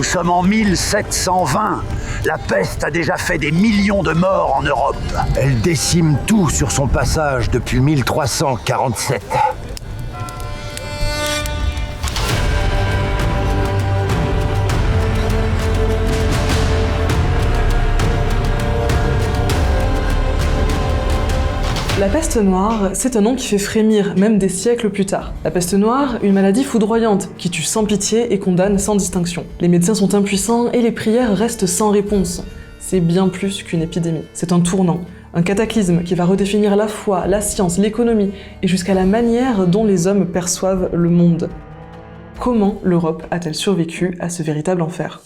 Nous sommes en 1720. La peste a déjà fait des millions de morts en Europe. Elle décime tout sur son passage depuis 1347. La peste noire, c'est un nom qui fait frémir, même des siècles plus tard. La peste noire, une maladie foudroyante, qui tue sans pitié et condamne sans distinction. Les médecins sont impuissants et les prières restent sans réponse. C'est bien plus qu'une épidémie. C'est un tournant, un cataclysme qui va redéfinir la foi, la science, l'économie et jusqu'à la manière dont les hommes perçoivent le monde. Comment l'Europe a-t-elle survécu à ce véritable enfer ?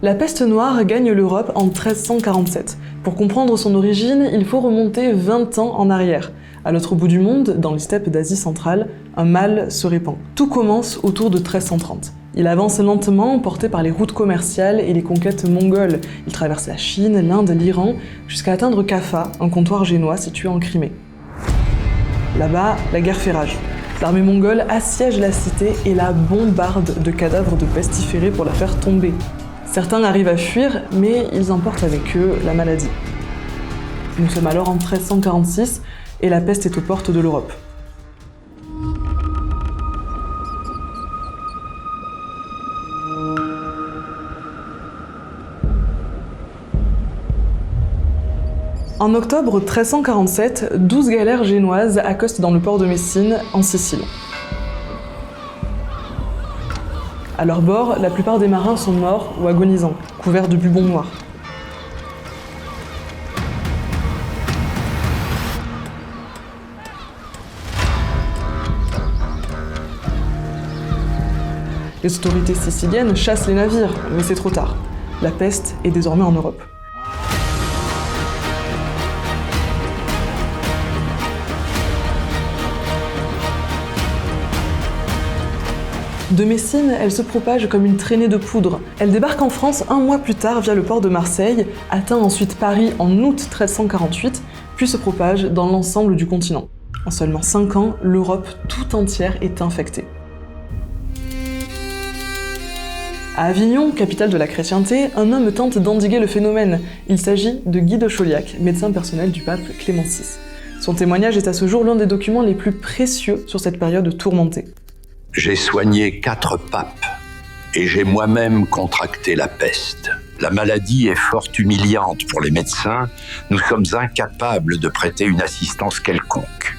La peste noire gagne l'Europe en 1347. Pour comprendre son origine, il faut remonter 20 ans en arrière. À l'autre bout du monde, dans les steppes d'Asie centrale, un mal se répand. Tout commence autour de 1330. Il avance lentement, porté par les routes commerciales et les conquêtes mongoles. Il traverse la Chine, l'Inde, l'Iran, jusqu'à atteindre Kaffa, un comptoir génois situé en Crimée. Là-bas, la guerre fait rage. L'armée mongole assiège la cité et la bombarde de cadavres de pestiférés pour la faire tomber. Certains arrivent à fuir, mais ils emportent avec eux la maladie. Nous sommes alors en 1346 et la peste est aux portes de l'Europe. En octobre 1347, 12 galères génoises accostent dans le port de Messine, en Sicile. À leur bord, la plupart des marins sont morts ou agonisants, couverts de bubons noirs. Les autorités siciliennes chassent les navires, mais c'est trop tard. La peste est désormais en Europe. De Messine, elle se propage comme une traînée de poudre. Elle débarque en France un mois plus tard via le port de Marseille, atteint ensuite Paris en août 1348, puis se propage dans l'ensemble du continent. En seulement 5 ans, l'Europe tout entière est infectée. À Avignon, capitale de la chrétienté, un homme tente d'endiguer le phénomène. Il s'agit de Guy de Chauliac, médecin personnel du pape Clément VI. Son témoignage est à ce jour l'un des documents les plus précieux sur cette période tourmentée. J'ai soigné 4 papes et j'ai moi-même contracté la peste. La maladie est fort humiliante pour les médecins. Nous sommes incapables de prêter une assistance quelconque.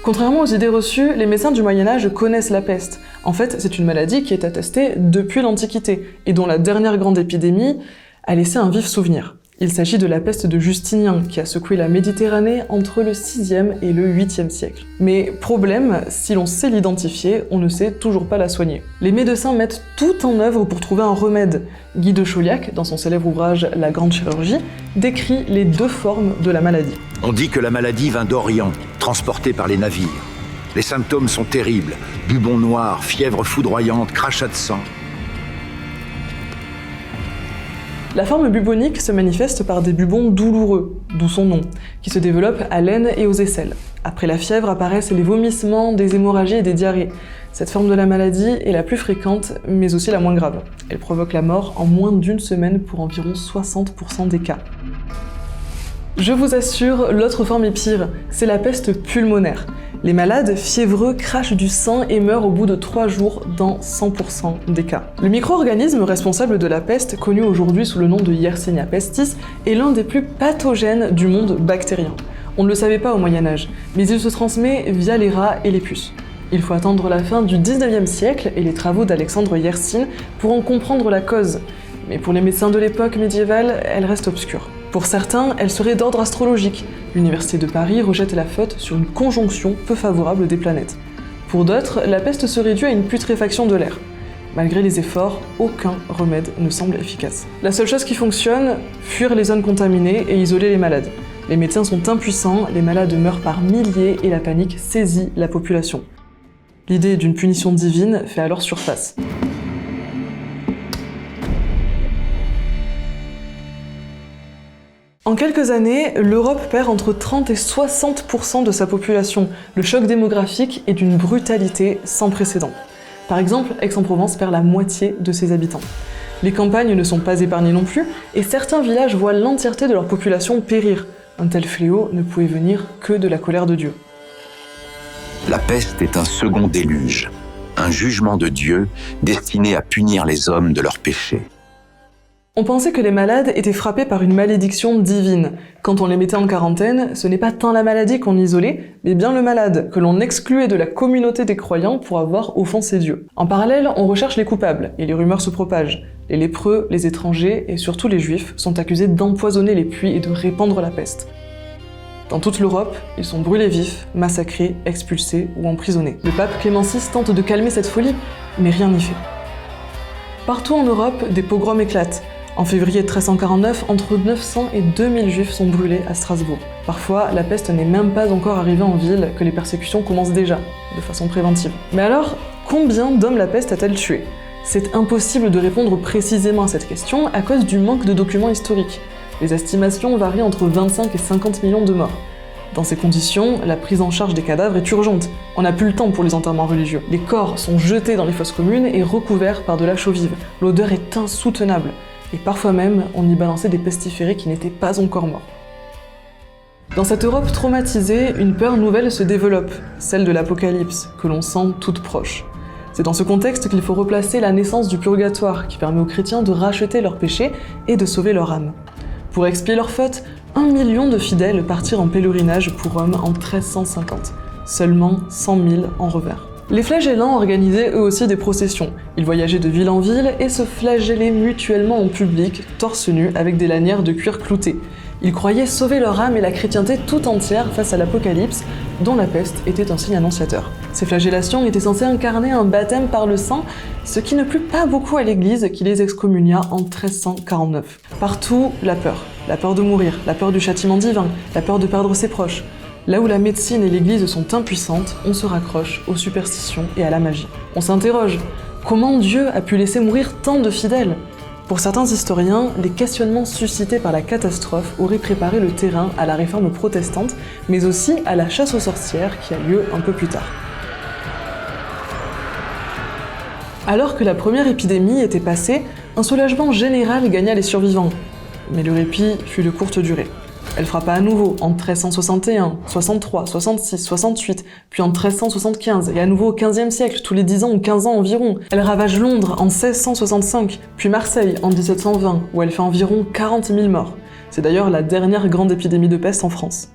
Contrairement aux idées reçues, les médecins du Moyen-Âge connaissent la peste. En fait, c'est une maladie qui est attestée depuis l'Antiquité et dont la dernière grande épidémie a laissé un vif souvenir. Il s'agit de la peste de Justinien, qui a secoué la Méditerranée entre le 6e et le 8e siècle. Mais problème, si l'on sait l'identifier, on ne sait toujours pas la soigner. Les médecins mettent tout en œuvre pour trouver un remède. Guy de Chauliac, dans son célèbre ouvrage La Grande Chirurgie, décrit les 2 formes de la maladie. On dit que la maladie vint d'Orient, transportée par les navires. Les symptômes sont terribles. Bubons noirs, fièvre foudroyante, crachats de sang. La forme bubonique se manifeste par des bubons douloureux, d'où son nom, qui se développent à l'aine et aux aisselles. Après la fièvre apparaissent les vomissements, des hémorragies et des diarrhées. Cette forme de la maladie est la plus fréquente, mais aussi la moins grave. Elle provoque la mort en moins d'1 semaine pour environ 60% des cas. Je vous assure, l'autre forme est pire, c'est la peste pulmonaire. Les malades fiévreux crachent du sang et meurent au bout de 3 jours dans 100% des cas. Le micro-organisme responsable de la peste, connu aujourd'hui sous le nom de Yersinia pestis, est l'un des plus pathogènes du monde bactérien. On ne le savait pas au Moyen-Âge, mais il se transmet via les rats et les puces. Il faut attendre la fin du 19e siècle et les travaux d'Alexandre Yersin pour en comprendre la cause. Mais pour les médecins de l'époque médiévale, elle reste obscure. Pour certains, elle serait d'ordre astrologique. L'Université de Paris rejette la faute sur une conjonction peu favorable des planètes. Pour d'autres, la peste serait due à une putréfaction de l'air. Malgré les efforts, aucun remède ne semble efficace. La seule chose qui fonctionne, fuir les zones contaminées et isoler les malades. Les médecins sont impuissants, les malades meurent par milliers et la panique saisit la population. L'idée d'une punition divine fait alors surface. En quelques années, l'Europe perd entre 30 et 60% de sa population. Le choc démographique est d'une brutalité sans précédent. Par exemple, Aix-en-Provence perd la moitié de ses habitants. Les campagnes ne sont pas épargnées non plus, et certains villages voient l'entièreté de leur population périr. Un tel fléau ne pouvait venir que de la colère de Dieu. La peste est un second déluge, un jugement de Dieu destiné à punir les hommes de leurs péchés. On pensait que les malades étaient frappés par une malédiction divine. Quand on les mettait en quarantaine, ce n'est pas tant la maladie qu'on isolait, mais bien le malade, que l'on excluait de la communauté des croyants pour avoir offensé Dieu. En parallèle, on recherche les coupables, et les rumeurs se propagent. Les lépreux, les étrangers, et surtout les juifs, sont accusés d'empoisonner les puits et de répandre la peste. Dans toute l'Europe, ils sont brûlés vifs, massacrés, expulsés ou emprisonnés. Le pape Clément VI tente de calmer cette folie, mais rien n'y fait. Partout en Europe, des pogroms éclatent. En février 1349, entre 900 et 2000 juifs sont brûlés à Strasbourg. Parfois, la peste n'est même pas encore arrivée en ville que les persécutions commencent déjà, de façon préventive. Mais alors, combien d'hommes la peste a-t-elle tué ? C'est impossible de répondre précisément à cette question à cause du manque de documents historiques. Les estimations varient entre 25 et 50 millions de morts. Dans ces conditions, la prise en charge des cadavres est urgente. On n'a plus le temps pour les enterrements religieux. Les corps sont jetés dans les fosses communes et recouverts par de la chaux vive. L'odeur est insoutenable. Et parfois même, on y balançait des pestiférés qui n'étaient pas encore morts. Dans cette Europe traumatisée, une peur nouvelle se développe, celle de l'Apocalypse, que l'on sent toute proche. C'est dans ce contexte qu'il faut replacer la naissance du purgatoire, qui permet aux chrétiens de racheter leurs péchés et de sauver leur âme. Pour expier leurs fautes, 1 million de fidèles partirent en pèlerinage pour Rome en 1350. Seulement 100 000 en revinrent. Les flagellants organisaient eux aussi des processions. Ils voyageaient de ville en ville et se flagellaient mutuellement en public, torse nu, avec des lanières de cuir cloutées. Ils croyaient sauver leur âme et la chrétienté tout entière face à l'Apocalypse, dont la peste était un signe annonciateur. Ces flagellations étaient censées incarner un baptême par le sang, ce qui ne plut pas beaucoup à l'Église qui les excommunia en 1349. Partout, la peur de mourir, la peur du châtiment divin, la peur de perdre ses proches. Là où la médecine et l'Église sont impuissantes, on se raccroche aux superstitions et à la magie. On s'interroge, comment Dieu a pu laisser mourir tant de fidèles ? Pour certains historiens, les questionnements suscités par la catastrophe auraient préparé le terrain à la réforme protestante, mais aussi à la chasse aux sorcières qui a lieu un peu plus tard. Alors que la première épidémie était passée, un soulagement général gagna les survivants. Mais le répit fut de courte durée. Elle frappa à nouveau en 1361, 63, 66, 68, puis en 1375, et à nouveau au XVe siècle, tous les 10 ans ou 15 ans environ. Elle ravage Londres en 1665, puis Marseille en 1720, où elle fait environ 40 000 morts. C'est d'ailleurs la dernière grande épidémie de peste en France.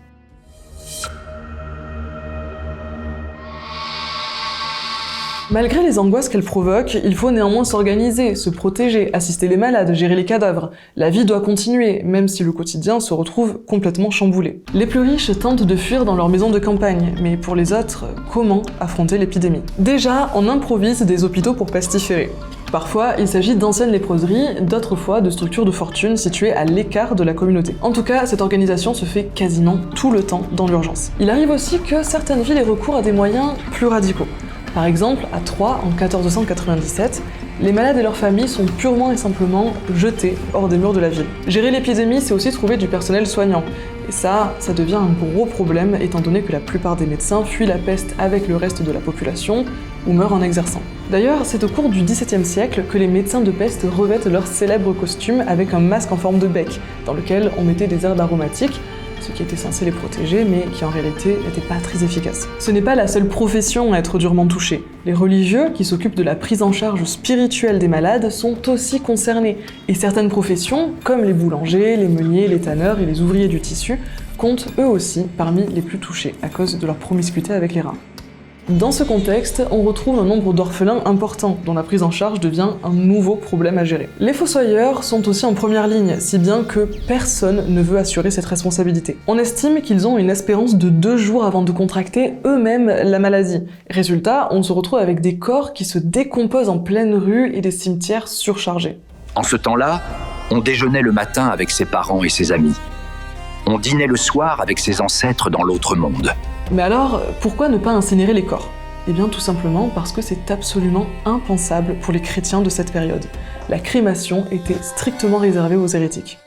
Malgré les angoisses qu'elle provoque, il faut néanmoins s'organiser, se protéger, assister les malades, gérer les cadavres. La vie doit continuer, même si le quotidien se retrouve complètement chamboulé. Les plus riches tentent de fuir dans leur maison de campagne, mais pour les autres, comment affronter l'épidémie ? Déjà, on improvise des hôpitaux pour pestiférer. Parfois, il s'agit d'anciennes léproseries, d'autres fois de structures de fortune situées à l'écart de la communauté. En tout cas, cette organisation se fait quasiment tout le temps dans l'urgence. Il arrive aussi que certaines villes aient recours à des moyens plus radicaux. Par exemple, à Troyes, en 1497, les malades et leurs familles sont purement et simplement jetés hors des murs de la ville. Gérer l'épidémie, c'est aussi trouver du personnel soignant. Et ça devient un gros problème étant donné que la plupart des médecins fuient la peste avec le reste de la population ou meurent en exerçant. D'ailleurs, c'est au cours du XVIIe siècle que les médecins de peste revêtent leur célèbre costume avec un masque en forme de bec, dans lequel on mettait des herbes aromatiques, ce qui était censé les protéger, mais qui en réalité n'était pas très efficace. Ce n'est pas la seule profession à être durement touchée. Les religieux, qui s'occupent de la prise en charge spirituelle des malades, sont aussi concernés. Et certaines professions, comme les boulangers, les meuniers, les tanneurs et les ouvriers du tissu, comptent eux aussi parmi les plus touchés, à cause de leur promiscuité avec les rats. Dans ce contexte, on retrouve un nombre d'orphelins important, dont la prise en charge devient un nouveau problème à gérer. Les fossoyeurs sont aussi en première ligne, si bien que personne ne veut assurer cette responsabilité. On estime qu'ils ont une espérance de 2 jours avant de contracter eux-mêmes la maladie. Résultat, on se retrouve avec des corps qui se décomposent en pleine rue et des cimetières surchargés. En ce temps-là, on déjeunait le matin avec ses parents et ses amis. On dînait le soir avec ses ancêtres dans l'autre monde. Mais alors, pourquoi ne pas incinérer les corps ? Eh bien tout simplement parce que c'est absolument impensable pour les chrétiens de cette période. La crémation était strictement réservée aux hérétiques.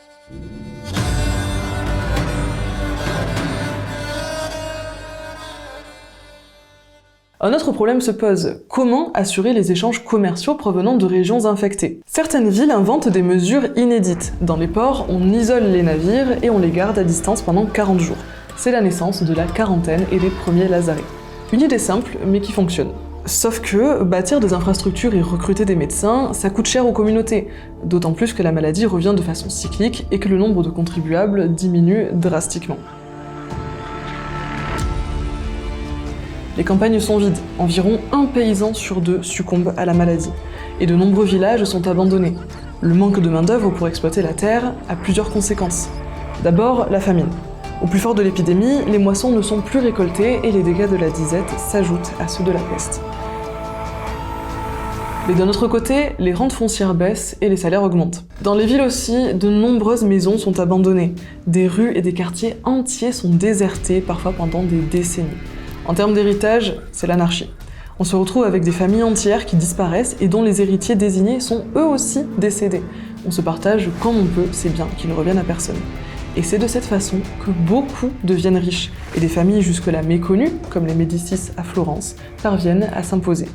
Un autre problème se pose, comment assurer les échanges commerciaux provenant de régions infectées? Certaines villes inventent des mesures inédites. Dans les ports, on isole les navires et on les garde à distance pendant 40 jours. C'est la naissance de la quarantaine et des premiers lazarets. Une idée simple, mais qui fonctionne. Sauf que bâtir des infrastructures et recruter des médecins, ça coûte cher aux communautés, d'autant plus que la maladie revient de façon cyclique et que le nombre de contribuables diminue drastiquement. Les campagnes sont vides, environ 1 paysan sur 2 succombe à la maladie, et de nombreux villages sont abandonnés. Le manque de main-d'œuvre pour exploiter la terre a plusieurs conséquences. D'abord, la famine. Au plus fort de l'épidémie, les moissons ne sont plus récoltées et les dégâts de la disette s'ajoutent à ceux de la peste. Mais d'un autre côté, les rentes foncières baissent et les salaires augmentent. Dans les villes aussi, de nombreuses maisons sont abandonnées. Des rues et des quartiers entiers sont désertés, parfois pendant des décennies. En termes d'héritage, c'est l'anarchie. On se retrouve avec des familles entières qui disparaissent et dont les héritiers désignés sont eux aussi décédés. On se partage comme on peut ces biens qui ne reviennent à personne. Et c'est de cette façon que beaucoup deviennent riches, et des familles jusque-là méconnues, comme les Médicis à Florence, parviennent à s'imposer.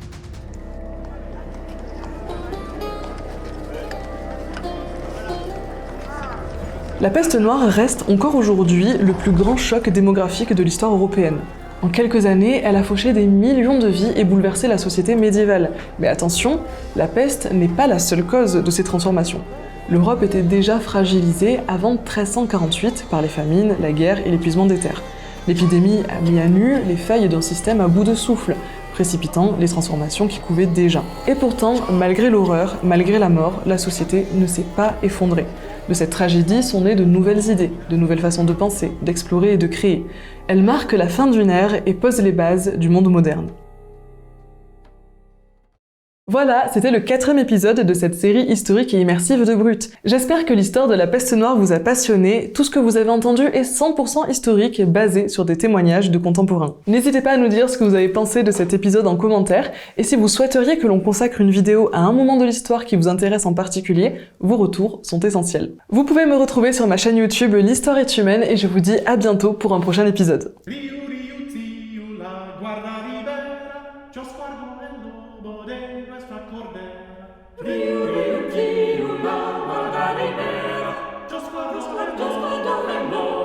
La peste noire reste encore aujourd'hui le plus grand choc démographique de l'histoire européenne. En quelques années, elle a fauché des millions de vies et bouleversé la société médiévale. Mais attention, la peste n'est pas la seule cause de ces transformations. L'Europe était déjà fragilisée avant 1348 par les famines, la guerre et l'épuisement des terres. L'épidémie a mis à nu les failles d'un système à bout de souffle, précipitant les transformations qui couvaient déjà. Et pourtant, malgré l'horreur, malgré la mort, la société ne s'est pas effondrée. De cette tragédie sont nées de nouvelles idées, de nouvelles façons de penser, d'explorer et de créer. Elle marque la fin d'une ère et pose les bases du monde moderne. Voilà, c'était le 4e épisode de cette série historique et immersive de Brut. J'espère que l'histoire de la peste noire vous a passionné. Tout ce que vous avez entendu est 100% historique et basé sur des témoignages de contemporains. N'hésitez pas à nous dire ce que vous avez pensé de cet épisode en commentaire, et si vous souhaiteriez que l'on consacre une vidéo à un moment de l'histoire qui vous intéresse en particulier, vos retours sont essentiels. Vous pouvez me retrouver sur ma chaîne YouTube L'Histoire est humaine, et je vous dis à bientôt pour un prochain épisode. Rio, la guarda ribera, già squadro,